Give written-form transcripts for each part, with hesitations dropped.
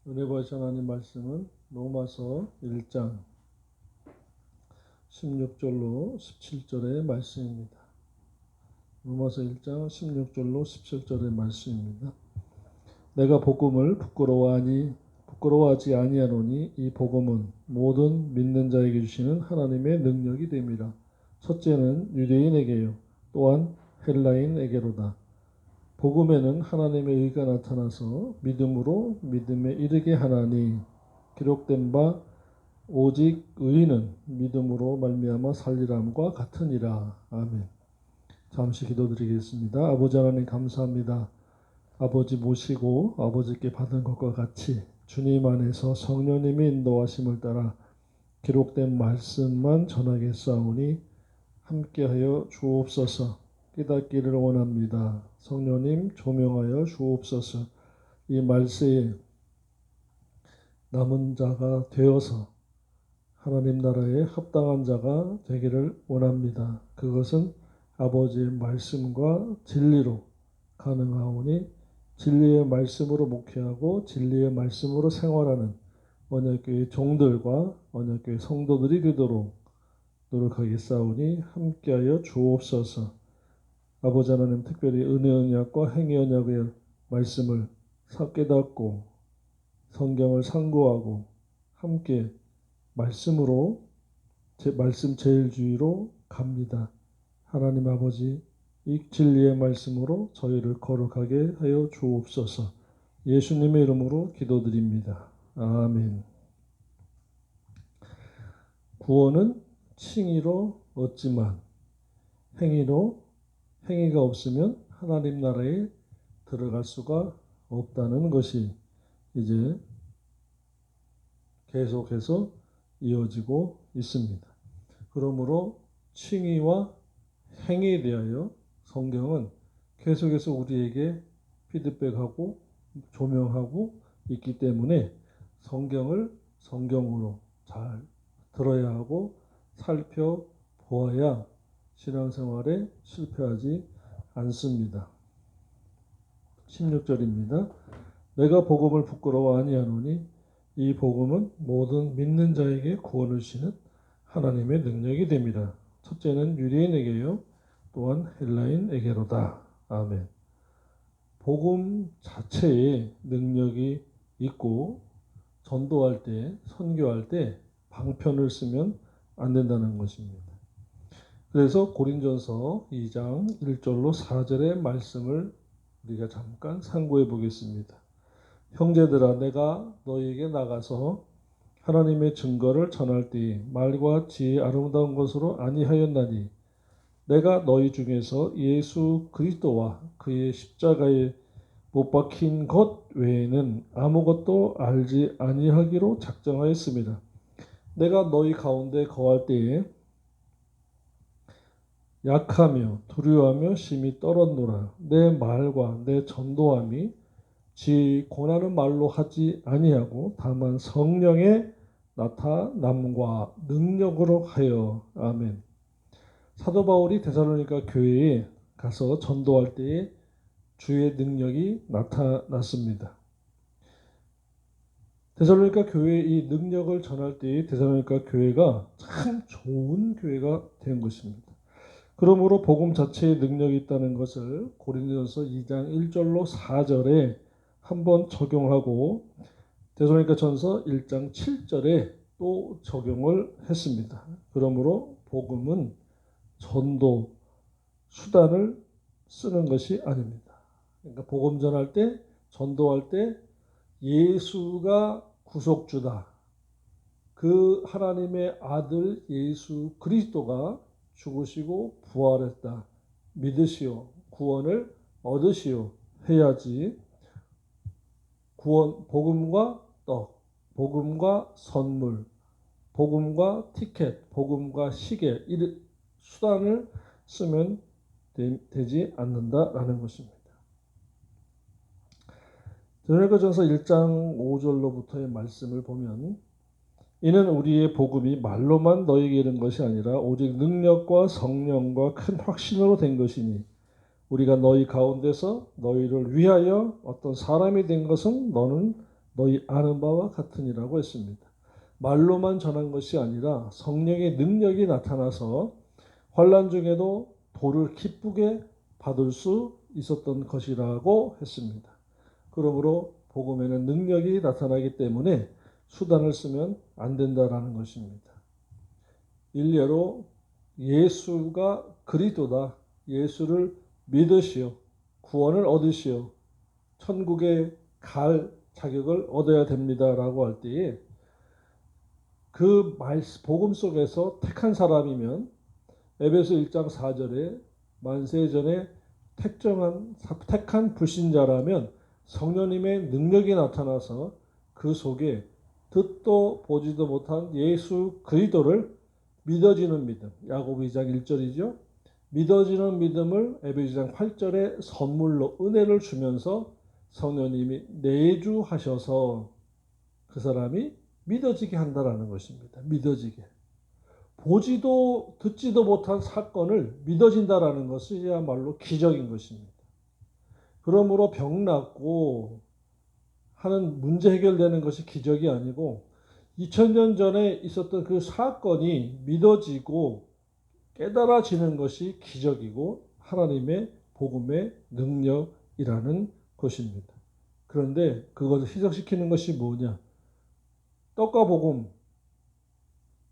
은혜 받으신 하나님 말씀은 로마서 1장 16절로 17절의 말씀입니다. 로마서 1장 16절로 17절의 말씀입니다. 내가 복음을 부끄러워하지 아니하노니 이 복음은 모든 믿는 자에게 주시는 하나님의 능력이 됨이라. 첫째는 유대인에게요 또한 헬라인에게로다. 복음에는 하나님의 의가 나타나서 믿음으로 믿음에 이르게 하나니 기록된 바 오직 의인은 믿음으로 말미암아 살리람과 같으니라. 아멘. 잠시 기도드리겠습니다. 아버지 하나님 감사합니다. 아버지 모시고 아버지께 받은 것과 같이 주님 안에서 성령님의 인도하심을 따라 기록된 말씀만 전하겠사오니 함께하여 주옵소서. 깨닫기를 원합니다. 성령님 조명하여 주옵소서. 이 말세에 남은 자가 되어서 하나님 나라에 합당한 자가 되기를 원합니다. 그것은 아버지의 말씀과 진리로 가능하오니 진리의 말씀으로 목회하고 진리의 말씀으로 생활하는 언약교회 종들과 언약교회 성도들이 되도록 노력하겠사오니 함께하여 주옵소서. 아버지 하나님 특별히 은혜 언약과 행위 언약의 말씀을 깨닫고 성경을 상고하고 함께 말씀으로 말씀 제일주의로 갑니다. 하나님 아버지 이 진리의 말씀으로 저희를 거룩하게 하여 주옵소서. 예수님의 이름으로 기도드립니다. 아멘. 구원은 칭의로 얻지만 행위가 없으면 하나님 나라에 들어갈 수가 없다는 것이 이제 계속해서 이어지고 있습니다. 그러므로 칭의와 행위에 대하여 성경은 계속해서 우리에게 피드백하고 조명하고 있기 때문에 성경을 성경으로 잘 들어야 하고 살펴보아야 신앙생활에 실패하지 않습니다. 16절입니다. 내가 복음을 부끄러워 아니하노니 이 복음은 모든 믿는 자에게 구원을 주시는 하나님의 능력이 됩니다. 첫째는 유대인에게요 또한 헬라인에게로다. 아멘. 복음 자체에 능력이 있고 전도할 때 선교할 때 방편을 쓰면 안 된다는 것입니다. 그래서 고린전서 2장 1절로 4절의 말씀을 우리가 잠깐 상고해 보겠습니다. 형제들아 내가 너희에게 나가서 하나님의 증거를 전할 때에 말과 지혜 아름다운 것으로 아니하였나니 내가 너희 중에서 예수 그리스도와 그의 십자가에 못 박힌 것 외에는 아무것도 알지 아니하기로 작정하였습니다. 내가 너희 가운데 거할 때에 약하며 두려워하며 심히 떨었노라. 내 말과 내 전도함이 지 권하는 말로 하지 아니하고 다만 성령의 나타남과 능력으로 하여. 아멘. 사도 바울이 데살로니가 교회에 가서 전도할 때에 주의 능력이 나타났습니다. 데살로니가 교회에 이 능력을 전할 때에 데살로니가 교회가 참 좋은 교회가 된 것입니다. 그러므로 복음 자체에 능력이 있다는 것을 고린도전서 2장 1절로 4절에 한번 적용하고 데살로니가 전서 1장 7절에 또 적용을 했습니다. 그러므로 복음은 전도 수단을 쓰는 것이 아닙니다. 그러니까 복음 전할 때 전도할 때 예수가 구속주다. 그 하나님의 아들 예수 그리스도가 죽으시고 부활했다. 믿으시오. 구원을 얻으시오. 해야지 복음과 떡, 복음과 선물, 복음과 티켓, 복음과 시계 이 수단을 쓰면 되지 않는다라는 것입니다. 데살로니가전서 1장 5절로부터의 말씀을 보면 이는 우리의 복음이 말로만 너희에게 이른 것이 아니라 오직 능력과 성령과 큰 확신으로 된 것이니 우리가 너희 가운데서 너희를 위하여 어떤 사람이 된 것은 너는 너희 아는 바와 같으니라고 했습니다. 말로만 전한 것이 아니라 성령의 능력이 나타나서 환난 중에도 도를 기쁘게 받을 수 있었던 것이라고 했습니다. 그러므로 복음에는 능력이 나타나기 때문에 수단을 쓰면 안 된다라는 것입니다. 일례로 예수가 그리스도다. 예수를 믿으시오. 구원을 얻으시오. 천국에 갈 자격을 얻어야 됩니다라고 할 때에 그 복음 속에서 택한 사람이면 에베소 1장 4절에 만세전에 택한 불신자라면 성령님의 능력이 나타나서 그 속에 듣도 보지도 못한 예수 그리스도를 믿어지는 믿음, 야고보 2장 1절이죠. 믿어지는 믿음을 에베소 2장 8절에 선물로 은혜를 주면서 성령님이 내주하셔서 그 사람이 믿어지게 한다라는 것입니다. 믿어지게. 보지도 듣지도 못한 사건을 믿어진다라는 것이야말로 기적인 것입니다. 그러므로 병 낫고 하는 문제 해결되는 것이 기적이 아니고 2000년 전에 있었던 그 사건이 믿어지고 깨달아지는 것이 기적이고 하나님의 복음의 능력이라는 것입니다. 그런데 그것을 희석시키는 것이 뭐냐? 떡과 복음,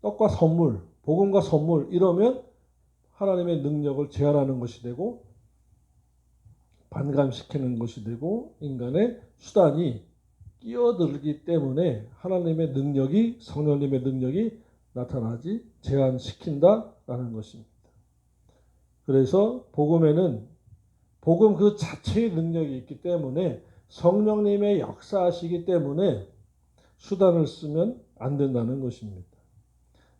떡과 선물, 복음과 선물 이러면 하나님의 능력을 제한하는 것이 되고 반감시키는 것이 되고 인간의 수단이 끼어들기 때문에 하나님의 능력이 성령님의 능력이 나타나지 제한시킨다라는 것입니다. 그래서 복음에는 복음 그 자체의 능력이 있기 때문에 성령님의 역사하시기 때문에 수단을 쓰면 안 된다는 것입니다.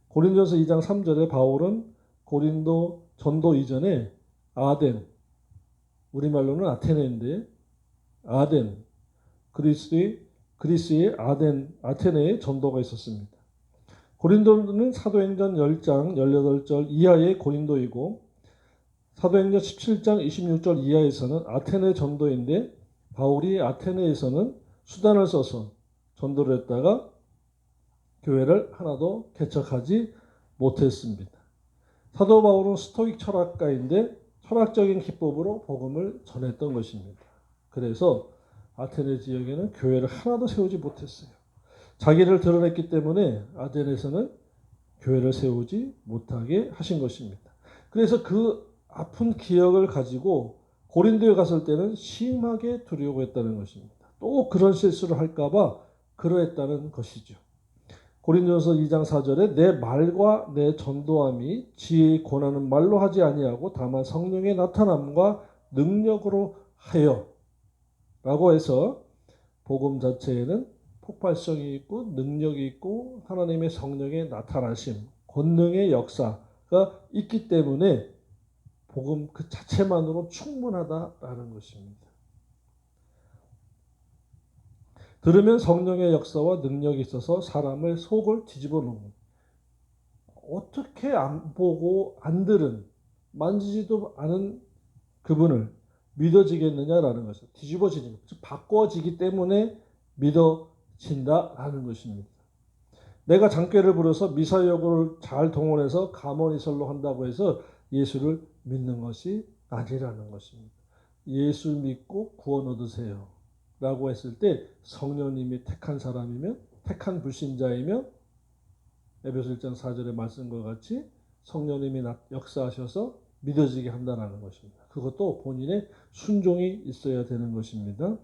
고린도서 2장 3절에 바울은 고린도 전도 이전에 아덴, 우리말로는 아테네인데 아덴, 그리스의 아테네에 전도가 있었습니다. 고린도는 사도행전 10장 18절 이하의 고린도이고 사도행전 17장 26절 이하에서는 아테네 전도인데 바울이 아테네에서는 수단을 써서 전도를 했다가 교회를 하나도 개척하지 못했습니다. 사도 바울은 스토익 철학가인데 철학적인 기법으로 복음을 전했던 것입니다. 그래서 아테네 지역에는 교회를 하나도 세우지 못했어요. 자기를 드러냈기 때문에 아테네에서는 교회를 세우지 못하게 하신 것입니다. 그래서 그 아픈 기억을 가지고 고린도에 갔을 때는 심하게 두려워했다는 것입니다. 또 그런 실수를 할까봐 그러했다는 것이죠. 고린도전서 2장 4절에 내 말과 내 전도함이 지혜의 권하는 말로 하지 아니하고 다만 성령의 나타남과 능력으로 하여 라고 해서 복음 자체에는 폭발성이 있고 능력이 있고 하나님의 성령의 나타나심, 권능의 역사가 있기 때문에 복음 그 자체만으로 충분하다라는 것입니다. 들으면 성령의 역사와 능력이 있어서 사람의 속을 뒤집어 놓는, 어떻게 안 보고 안 들은 만지지도 않은 그분을 믿어지겠느냐라는 것을 뒤집어지는 것, 바꿔지기 때문에 믿어진다라는 것입니다. 내가 장꾀를 부려서 미사여구를 잘 동원해서 감언이설로 한다고 해서 예수를 믿는 것이 아니라는 것입니다. 예수 믿고 구원 얻으세요 라고 했을 때 성령님이 택한 사람이면, 택한 불신자이면 에베소 1장 4절의 말씀과 같이 성령님이 역사하셔서 믿어지게 한다는 것입니다. 그것도 본인의 순종이 있어야 되는 것입니다.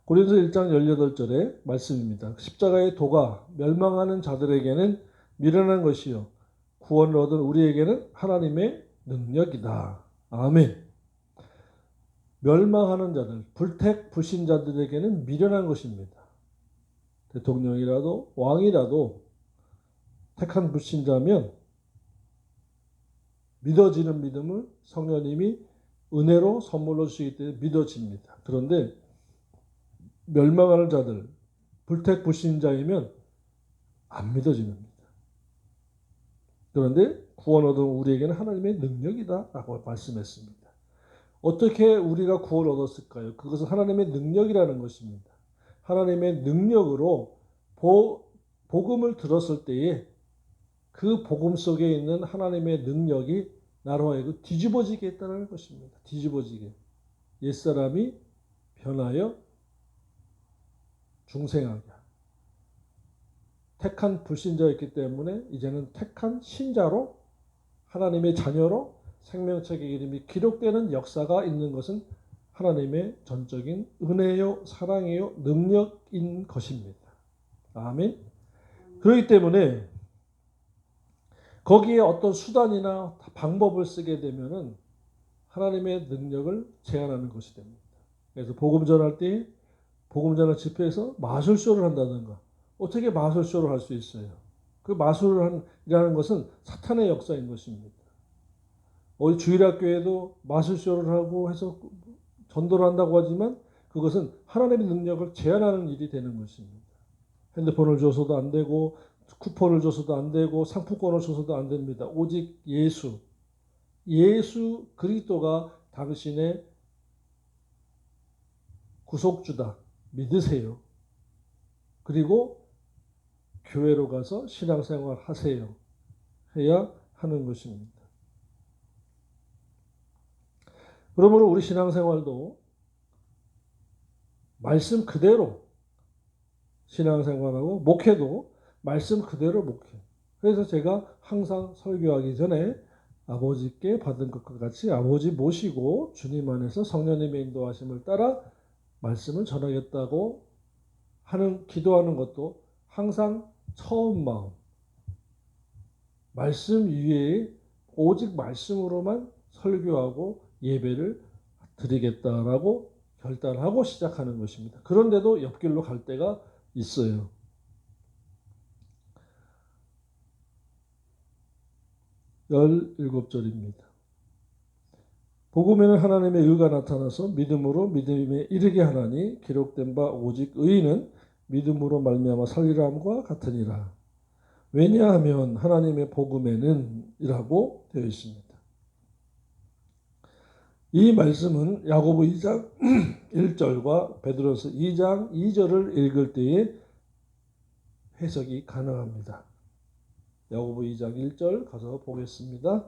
고린도서 1장 18절의 말씀입니다. 십자가의 도가 멸망하는 자들에게는 미련한 것이요 구원을 얻은 우리에게는 하나님의 능력이다. 아멘. 멸망하는 자들, 불택 불신자들에게는 미련한 것입니다. 대통령이라도 왕이라도 택한 불신자면 믿어지는 믿음을 성령님이 은혜로 선물로 주시기 때문에 믿어집니다. 그런데 멸망하는 자들, 불택 불신자이면 안 믿어집니다. 그런데 구원 얻은 우리에게는 하나님의 능력이다 라고 말씀했습니다. 어떻게 우리가 구원 얻었을까요? 그것은 하나님의 능력이라는 것입니다. 하나님의 능력으로 복음을 들었을 때에 그 복음 속에 있는 하나님의 능력이 나로 하여금 뒤집어지게 했다는 것입니다. 뒤집어지게. 옛사람이 변하여 중생하게. 택한 불신자였기 때문에 이제는 택한 신자로 하나님의 자녀로 생명책의 이름이 기록되는 역사가 있는 것은 하나님의 전적인 은혜요, 사랑이요, 능력인 것입니다. 아멘. 그렇기 때문에 거기에 어떤 수단이나 방법을 쓰게 되면은 하나님의 능력을 제한하는 것이 됩니다. 그래서 복음 전할 때 복음 전할 집회에서 마술쇼를 한다든가 어떻게 마술쇼를 할 수 있어요? 그 마술이라는 것은 사탄의 역사인 것입니다. 어디 주일학교에도 마술쇼를 하고 해서 전도를 한다고 하지만 그것은 하나님의 능력을 제한하는 일이 되는 것입니다. 핸드폰을 줘서도 안 되고 쿠폰을 줘서도 안 되고 상품권을 줘서도 안 됩니다. 오직 예수 그리스도가 당신의 구속주다. 믿으세요. 그리고 교회로 가서 신앙생활 하세요. 해야 하는 것입니다. 그러므로 우리 신앙생활도 말씀 그대로 신앙생활하고 목회도 말씀 그대로 목회. 그래서 제가 항상 설교하기 전에 아버지께 받은 것과 같이 아버지 모시고 주님 안에서 성령님의 인도하심을 따라 말씀을 전하겠다고 하는 기도하는 것도 항상 처음 마음. 말씀 위에 오직 말씀으로만 설교하고 예배를 드리겠다라고 결단하고 시작하는 것입니다. 그런데도 옆길로 갈 때가 있어요. (17절입니다) 복음에는 하나님의 의가 나타나서 믿음으로 믿음에 이르게 하나니 기록된 바 오직 의인은 믿음으로 말미암아 살리라 함과 같으니라. 왜냐하면 하나님의 복음에는 이라고 되어 있습니다. 이 말씀은 야고보 2장 1절과 베드로서 2장 2절을 읽을 때에 해석이 가능합니다. 야고보 2장 1절 가서 보겠습니다.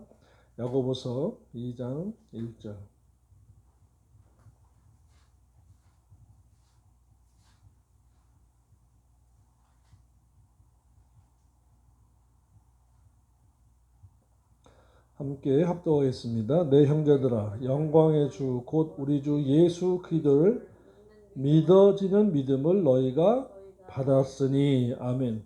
야고보서 2장 1절. 함께 합독하겠습니다. 내 형제들아 영광의 주 곧 우리 주 예수 그리스도를 믿어지는 믿음을 너희가 받았으니 아멘.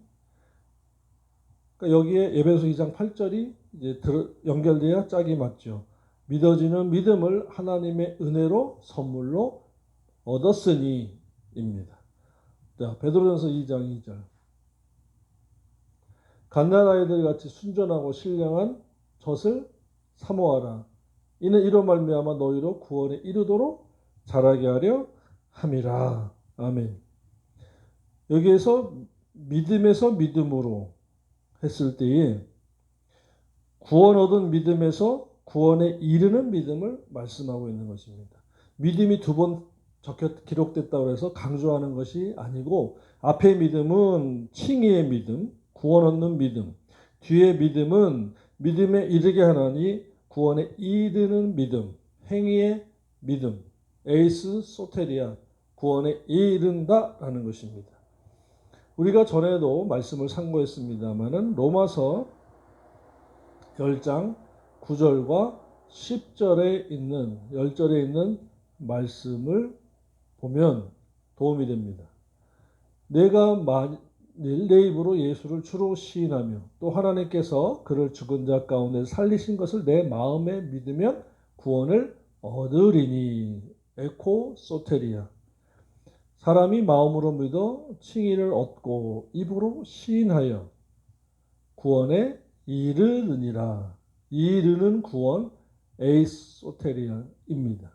그러니까 여기에 에베소 2장 8절이 이제 연결돼야 짝이 맞죠. 믿어지는 믿음을 하나님의 은혜로 선물로 얻었으니입니다. 자, 베드로전서 2장 2절. 갓난아이들 같이 순전하고 신령한 젖을 사모하라. 이는 이로 말미암아 너희로 구원에 이르도록 자라게 하려 함이라. 아멘. 여기에서 믿음에서 믿음으로 했을 때에 구원 얻은 믿음에서 구원에 이르는 믿음을 말씀하고 있는 것입니다. 믿음이 두 번 기록됐다고 해서 강조하는 것이 아니고 앞의 믿음은 칭의의 믿음, 구원 얻는 믿음, 뒤의 믿음은 믿음에 이르게 하나니 구원에 이르는 믿음, 행위의 믿음, 에이스 소테리아, 구원에 이른다라는 것입니다. 우리가 전에도 말씀을 상고했습니다마는 로마서 10장 9절과 10절에 있는 말씀을 보면 도움이 됩니다. 내가 만일 내 입으로 예수를 주로 시인하며 또 하나님께서 그를 죽은 자 가운데 살리신 것을 내 마음에 믿으면 구원을 얻으리니. 에코 소테리아. 사람이 마음으로 믿어 칭의를 얻고 입으로 시인하여 구원에 이르느니라. 이르는 구원 에이소테리아입니다.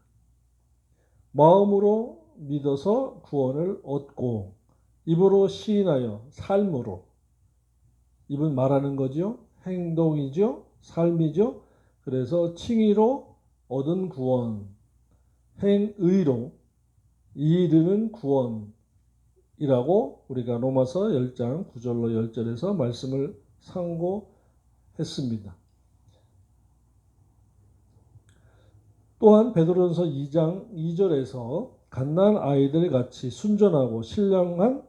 마음으로 믿어서 구원을 얻고 입으로 시인하여 삶으로. 입은 말하는 거죠. 행동이죠. 삶이죠. 그래서 칭의로 얻은 구원, 행의로 이르는 구원, 이라고 우리가 로마서 10장 9절로 10절에서 말씀을 상고했습니다. 또한 베드로전서 2장 2절에서 갓난 아이들 같이 순전하고 신령한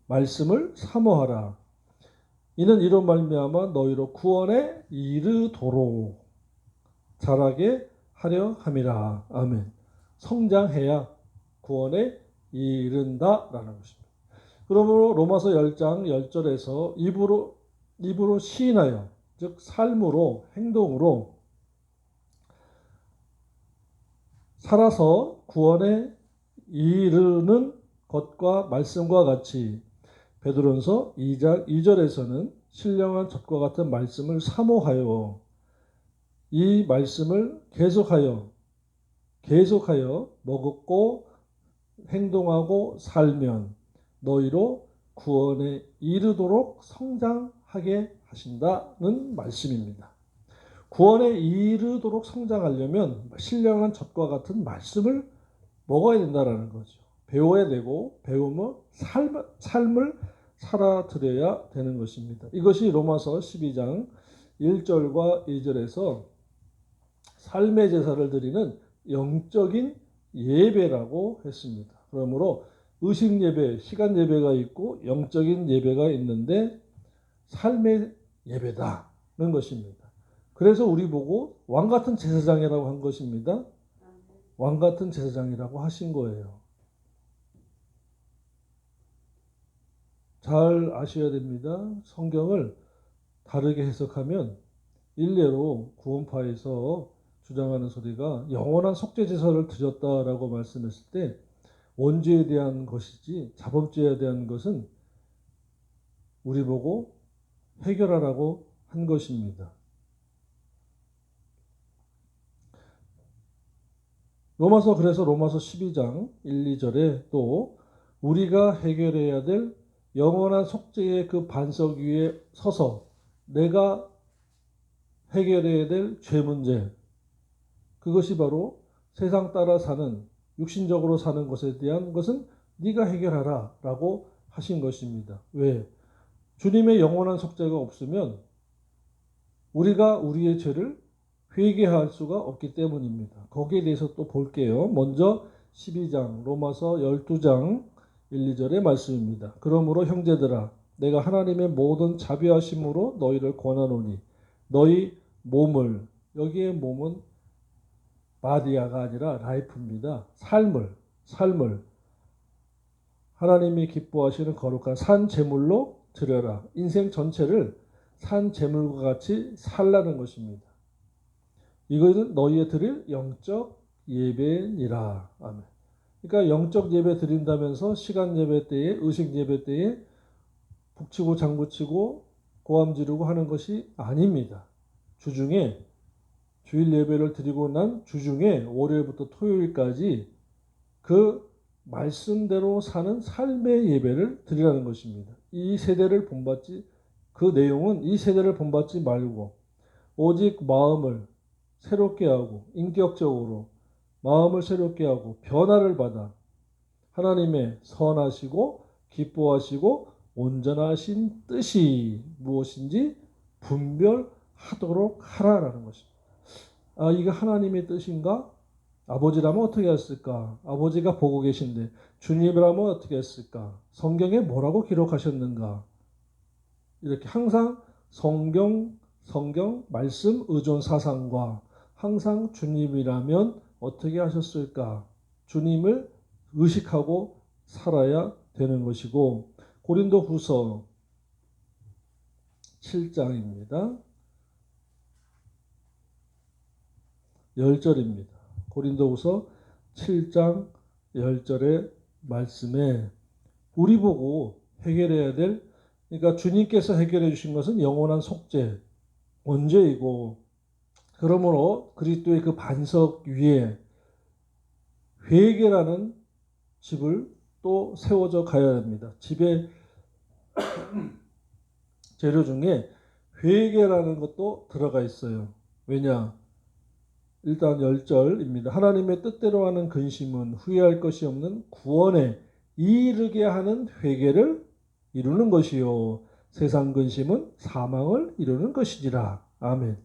말씀을 사모하라. 이는 이로 말미암아 너희로 구원에 이르도록 자라게 하려 함이라. 아멘. 성장해야 구원에 이른다라는 것입니다. 그러므로 로마서 10장 10절에서 입으로 시인하여, 즉 삶으로, 행동으로 살아서 구원에 이르는 것과 말씀과 같이 베드로전서 2장 2절에서는 신령한 젖과 같은 말씀을 사모하여 이 말씀을 계속하여 먹고 행동하고 살면 너희로 구원에 이르도록 성장하게 하신다는 말씀입니다. 구원에 이르도록 성장하려면 신령한 젖과 같은 말씀을 먹어야 된다는 거죠. 배워야 되고 배우며 삶을 살아드려야 되는 것입니다. 이것이 로마서 12장 1절과 2절에서 삶의 제사를 드리는 영적인 예배라고 했습니다. 그러므로 의식 예배, 시간 예배가 있고 영적인 예배가 있는데 삶의 예배다는 것입니다. 그래서 우리 보고 왕같은 제사장이라고 한 것입니다. 왕같은 제사장이라고 하신 거예요. 잘 아셔야 됩니다. 성경을 다르게 해석하면 일례로 구원파에서 주장하는 소리가 영원한 속죄 제사를 드렸다라고 말씀했을 때 원죄에 대한 것이지 자범죄에 대한 것은 우리 보고 해결하라고 한 것입니다. 그래서 로마서 12장 1, 2절에 또 우리가 해결해야 될 영원한 속죄의 그 반석 위에 서서 내가 해결해야 될 죄 문제, 그것이 바로 세상 따라 사는, 육신적으로 사는 것에 대한 것은 네가 해결하라 라고 하신 것입니다. 왜? 주님의 영원한 속죄가 없으면 우리가 우리의 죄를 회개할 수가 없기 때문입니다. 거기에 대해서 또 볼게요. 먼저 12장, 로마서 12장 1, 2절의 말씀입니다. 그러므로 형제들아, 내가 하나님의 모든 자비하심으로 너희를 권하노니 너희 몸을, 여기에 몸은 바디아가 아니라 라이프입니다. 삶을 하나님이 기뻐하시는 거룩한 산 제물로 드려라. 인생 전체를 산 제물과 같이 살라는 것입니다. 이것은 너희의 드릴 영적 예배니라. 아멘. 그러니까 영적 예배 드린다면서 시간 예배 때에, 의식 예배 때에 북치고 장구치고 고함 지르고 하는 것이 아닙니다. 주중에 주일 예배를 드리고 난 주중에 월요일부터 토요일까지 그 말씀대로 사는 삶의 예배를 드리라는 것입니다. 이 세대를 본받지, 그 내용은 이 세대를 본받지 말고 오직 마음을 새롭게 하고 인격적으로 마음을 새롭게 하고 변화를 받아 하나님의 선하시고 기뻐하시고 온전하신 뜻이 무엇인지 분별하도록 하라라는 것입니다. 아, 이게 하나님의 뜻인가? 아버지라면 어떻게 했을까? 아버지가 보고 계신데 주님이라면 어떻게 했을까? 성경에 뭐라고 기록하셨는가? 이렇게 항상 성경 말씀 의존 사상과 항상 주님이라면 어떻게 하셨을까? 주님을 의식하고 살아야 되는 것이고, 고린도후서 7장입니다. 10절입니다. 고린도후서 7장 10절의 말씀에 우리 보고 해결해야 될, 그러니까 주님께서 해결해 주신 것은 영원한 속죄, 원죄이고, 그러므로 그리스도의 그 반석 위에 회개라는 집을 또 세워져 가야 합니다. 집의 재료 중에 회개라는 것도 들어가 있어요. 왜냐? 일단 10절입니다. 하나님의 뜻대로 하는 근심은 후회할 것이 없는 구원에 이르게 하는 회개를 이루는 것이요 세상 근심은 사망을 이루는 것이니라. 아멘.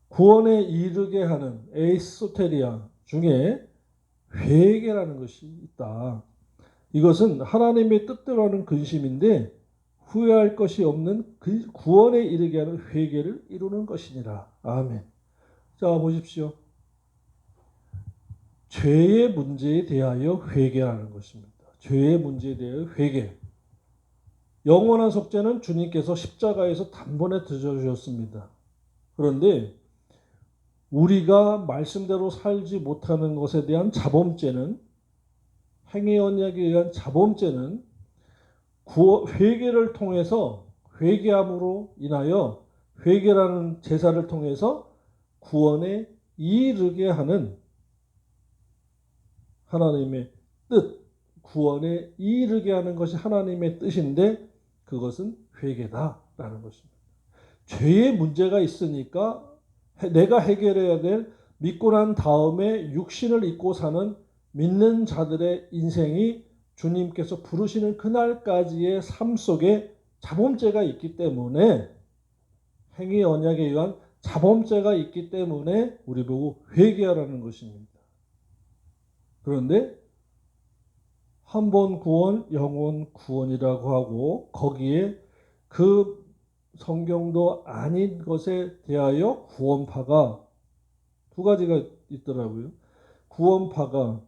구원에 이르게 하는 에이소테리아 중에 회개라는 것이 있다. 이것은 하나님의 뜻대로 하는 근심인데 후회할 것이 없는 구원에 이르게 하는 회개를 이루는 것이니라. 아멘. 자, 보십시오. 죄의 문제에 대하여 회개하는 것입니다. 죄의 문제에 대하여 회개. 영원한 속죄는 주님께서 십자가에서 단번에 드셔주셨습니다. 그런데 우리가 말씀대로 살지 못하는 것에 대한 자범죄는, 행위 언약에 의한 자범죄는 회개를 통해서, 회개함으로 인하여 회개라는 제사를 통해서 구원에 이르게 하는 하나님의 뜻, 구원에 이르게 하는 것이 하나님의 뜻인데 그것은 회개다라는 것입니다. 죄의 문제가 있으니까 내가 해결해야 될, 믿고 난 다음에 육신을 입고 사는 믿는 자들의 인생이 주님께서 부르시는 그날까지의 삶 속에 자범죄가 있기 때문에, 행위 언약에 의한 자범죄가 있기 때문에 우리 보고 회개하라는 것입니다. 그런데 한 번 구원, 영원 구원이라고 하고 거기에 그 성경도 아닌 것에 대하여 구원파가 두 가지가 있더라고요. 구원파가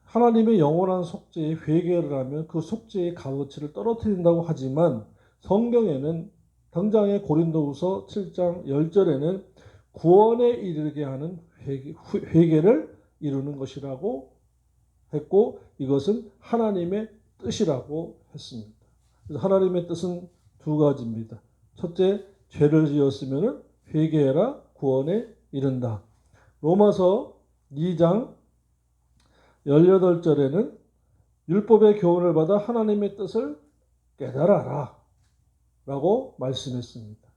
하나님의 영원한 속죄에 회개를 하면 그 속죄의 값어치를 떨어뜨린다고 하지만 성경에는 당장의 고린도후서 7장 10절에는 구원에 이르게 하는 회개를 이루는 것이라고 했고 이것은 하나님의 뜻이라고 했습니다. 그래서 하나님의 뜻은 두 가지입니다. 첫째, 죄를 지었으면 회개해라, 구원에 이른다. 로마서 2장 18절에는 율법의 교훈을 받아 하나님의 뜻을 깨달아라 라고 말씀했습니다.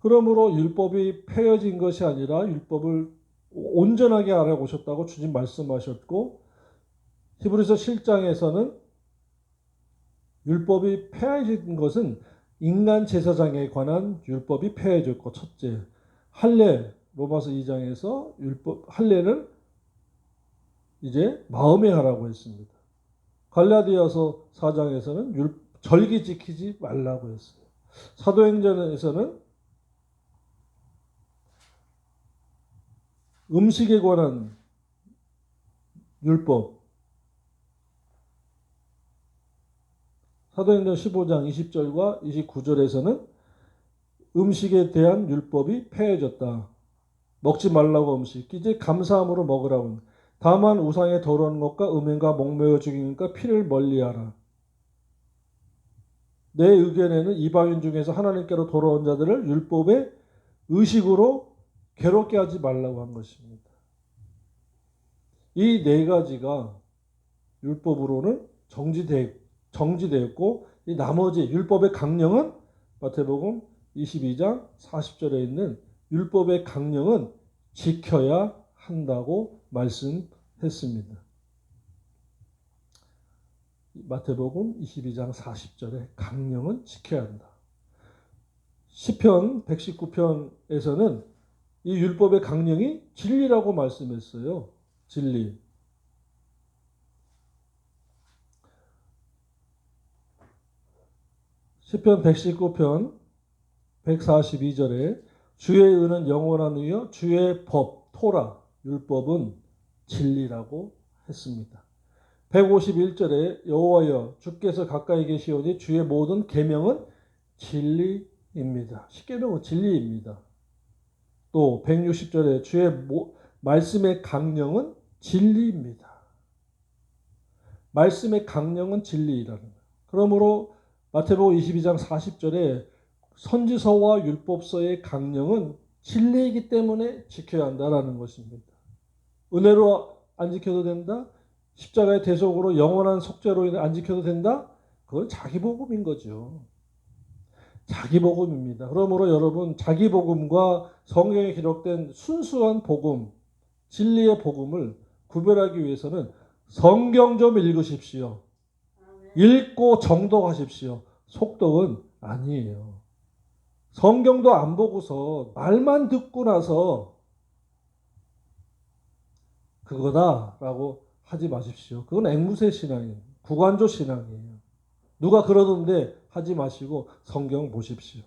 그러므로 율법이 폐허진 것이 아니라 율법을 온전하게 알아보셨다고 주님 말씀하셨고, 히브리서 7장에서는 율법이 폐해진 것은 인간 제사장에 관한 율법이 폐해졌고, 첫째, 할례, 로마서 2장에서 율법 할례를 이제 마음에 하라고 했습니다. 갈라디아서 4장에서는 절기 지키지 말라고 했어요. 사도행전에서는 음식에 관한 율법, 사도행전 15장 20절과 29절에서는 음식에 대한 율법이 폐해졌다. 먹지 말라고 음식, 이제 감사함으로 먹으라고. 다만 우상의 더러운 것과 음행과 목매어 죽이는 것과 피를 멀리하라. 내 의견에는 이방인 중에서 하나님께로 돌아온 자들을 율법의 의식으로 괴롭게 하지 말라고 한 것입니다. 이 네 가지가 율법으로는 정지되었고, 이 나머지 율법의 강령은 마태복음 22장 40절에 있는 율법의 강령은 지켜야 한다고 말씀했습니다. 마태복음 22장 40절에 강령은 지켜야 한다. 시편 119편에서는 이 율법의 강령이 진리라고 말씀했어요. 진리. 시편 119편 142절에 주의 의는 영원한 의요 주의 법, 토라, 율법은 진리라고 했습니다. 151절에 여호와여 주께서 가까이 계시오니 주의 모든 계명은 진리입니다. 십계명은 진리입니다. 또 160절에 주의 말씀의 강령은 진리입니다. 말씀의 강령은 진리라는 거예요. 그러므로 마태복음 22장 40절에 선지서와 율법서의 강령은 진리이기 때문에 지켜야 한다라는 것입니다. 은혜로 안 지켜도 된다? 십자가의 대속으로 영원한 속죄로 인해 안 지켜도 된다? 그건 자기 복음인 거죠. 자기 복음입니다. 그러므로 여러분 자기 복음과 성경에 기록된 순수한 복음, 진리의 복음을 구별하기 위해서는 성경 좀 읽으십시오. 읽고 정독하십시오. 속독은 아니에요. 성경도 안 보고서 말만 듣고 나서 그거다라고 하지 마십시오. 그건 앵무새 신앙이에요. 구관조 신앙이에요. 누가 그러던데 하지 마시고 성경 보십시오.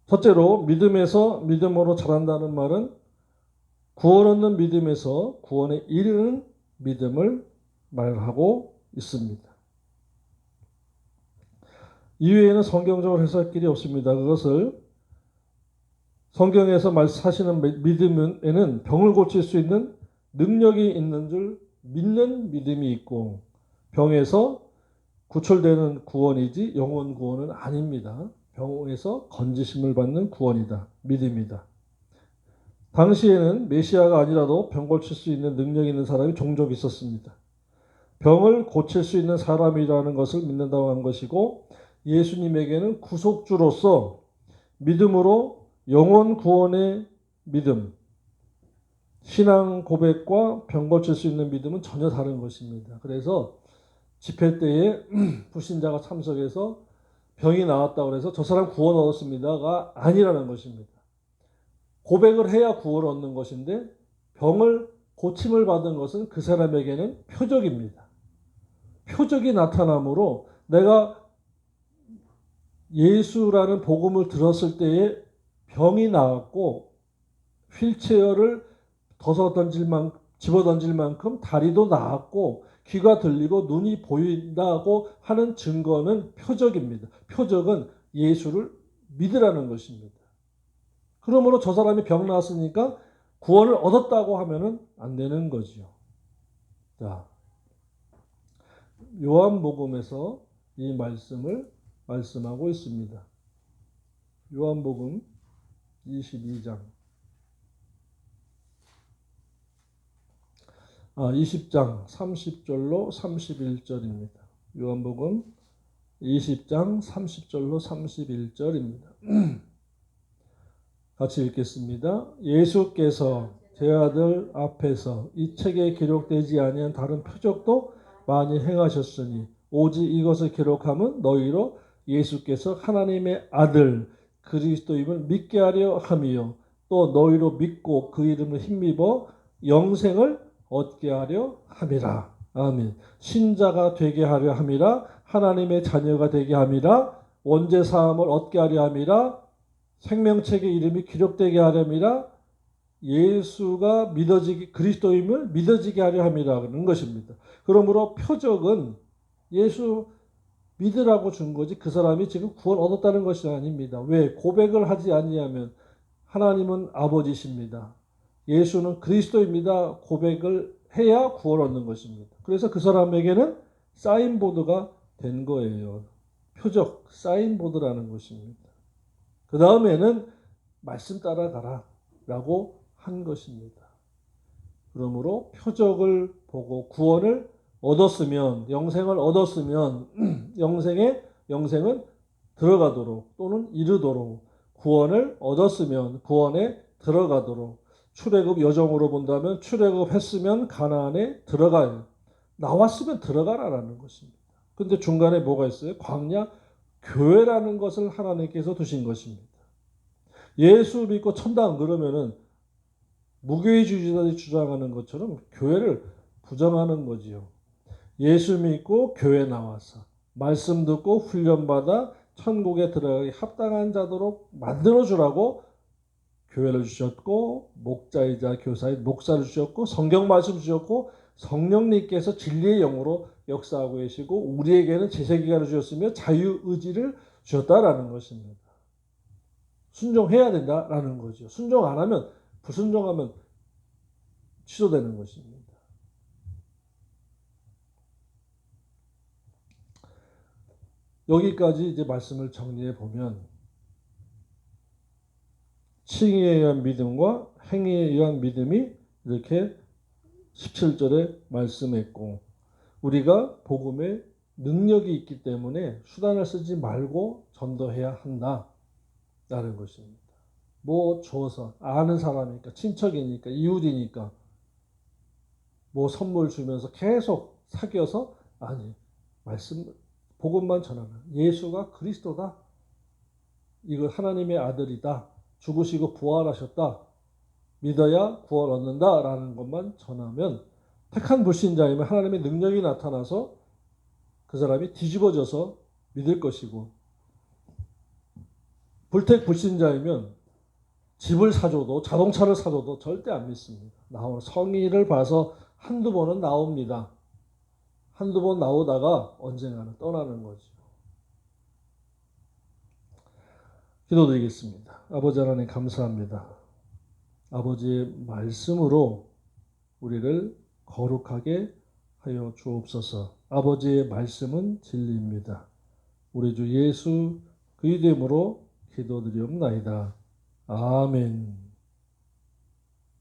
첫째로 믿음에서 믿음으로 자란다는 말은 구원 얻는 믿음에서 구원에 이르는 믿음을 말하고 있습니다. 이외에는 성경적으로 해석할 길이 없습니다. 그것을 성경에서 말씀하시는 믿음에는 병을 고칠 수 있는 능력이 있는 줄 믿는 믿음이 있고 병에서 구출되는 구원이지 영원 구원은 아닙니다. 병에서 건지심을 받는 구원이다. 믿음이다. 당시에는 메시아가 아니라도 병 고칠 수 있는 능력이 있는 사람이 종종 있었습니다. 병을 고칠 수 있는 사람이라는 것을 믿는다고 한 것이고 예수님에게는 구속주로서 믿음으로 영원 구원의 믿음, 신앙 고백과 병 고칠 수 있는 믿음은 전혀 다른 것입니다. 그래서 집회 때에 불신자가 참석해서 병이 나았다고 해서 저 사람 구원 얻었습니다가 아니라는 것입니다. 고백을 해야 구원을 얻는 것인데 병을 고침을 받은 것은 그 사람에게는 표적입니다. 표적이 나타나므로 내가 예수라는 복음을 들었을 때에 병이 나았고 휠체어를 집어 던질 만큼 다리도 나았고 귀가 들리고 눈이 보인다고 하는 증거는 표적입니다. 표적은 예수를 믿으라는 것입니다. 그러므로 저 사람이 병 나았으니까 구원을 얻었다고 하면은 안 되는 거지요. 자, 요한복음에서 이 말씀을 말씀하고 있습니다. 요한복음 22장. 20장 30절로 31절입니다. 요한복음 20장 30절로 31절입니다. 같이 읽겠습니다. 예수께서 제 아들 앞에서 이 책에 기록되지 아니한 다른 표적도 많이 행하셨으니 오직 이것을 기록함은 너희로 예수께서 하나님의 아들 그리스도임을 믿게 하려 함이요 또 너희로 믿고 그 이름을 힘입어 영생을 얻게 하려 함이라. 아멘. 신자가 되게 하려 함이라. 하나님의 자녀가 되게 함이라. 원죄 사함을 얻게 하려 함이라. 생명책의 이름이 기록되게 하려니라. 예수가 그리스도임을 믿어지게 하려 함이라는 것입니다. 그러므로 표적은 예수 믿으라고 준 거지 그 사람이 지금 구원 얻었다는 것이 아닙니다. 왜? 고백을 하지 아니하면 하나님은 아버지십니다. 예수는 그리스도입니다. 고백을 해야 구원 얻는 것입니다. 그래서 그 사람에게는 사인보드가 된 거예요. 표적, 사인보드라는 것입니다. 그 다음에는 말씀 따라가라 라고 한 것입니다. 그러므로 표적을 보고 구원을 얻었으면 영생을 얻었으면 영생은 들어가도록 또는 이르도록 구원을 얻었으면 구원에 들어가도록 출애굽 여정으로 본다면 출애굽했으면 가나안에 들어가요. 나왔으면 들어가라라는 것입니다. 근데 중간에 뭐가 있어요? 광야 교회라는 것을 하나님께서 두신 것입니다. 예수 믿고 천당 그러면은 무교회주의자들이 주장하는 것처럼 교회를 부정하는 거지요. 예수 믿고 교회 나와서 말씀 듣고 훈련받아 천국에 들어가기 합당한 자도록 만들어주라고 교회를 주셨고 목자이자 교사인 목사를 주셨고 성경 말씀 주셨고 성령님께서 진리의 영으로 역사하고 계시고 우리에게는 제세기간을 주셨으며 자유의지를 주셨다라는 것입니다. 순종해야 된다라는 거죠. 순종 안 하면 불순종하면 취소되는 것입니다. 여기까지 이제 말씀을 정리해 보면 칭의에 의한 믿음과 행위에 의한 믿음이 이렇게 17절에 말씀했고 우리가 복음의 능력이 있기 때문에 수단을 쓰지 말고 전도해야 한다라는 것입니다. 뭐 줘서 아는 사람이니까 친척이니까 이웃이니까 뭐 선물 주면서 계속 사귀어서 아니 말씀 복음만 전하면 예수가 그리스도다. 이거 하나님의 아들이다. 죽으시고 부활하셨다. 믿어야 구원 얻는다라는 것만 전하면 택한 불신자이면 하나님의 능력이 나타나서 그 사람이 뒤집어져서 믿을 것이고 불택 불신자이면 집을 사줘도 자동차를 사줘도 절대 안 믿습니다. 성의를 봐서 한두 번은 나옵니다. 한두 번 나오다가 언젠가는 떠나는 거죠. 기도드리겠습니다. 아버지 하나님 감사합니다. 아버지의 말씀으로 우리를 거룩하게 하여 주옵소서. 아버지의 말씀은 진리입니다. 우리 주 예수 그 이름으로 기도드리옵나이다. 아멘.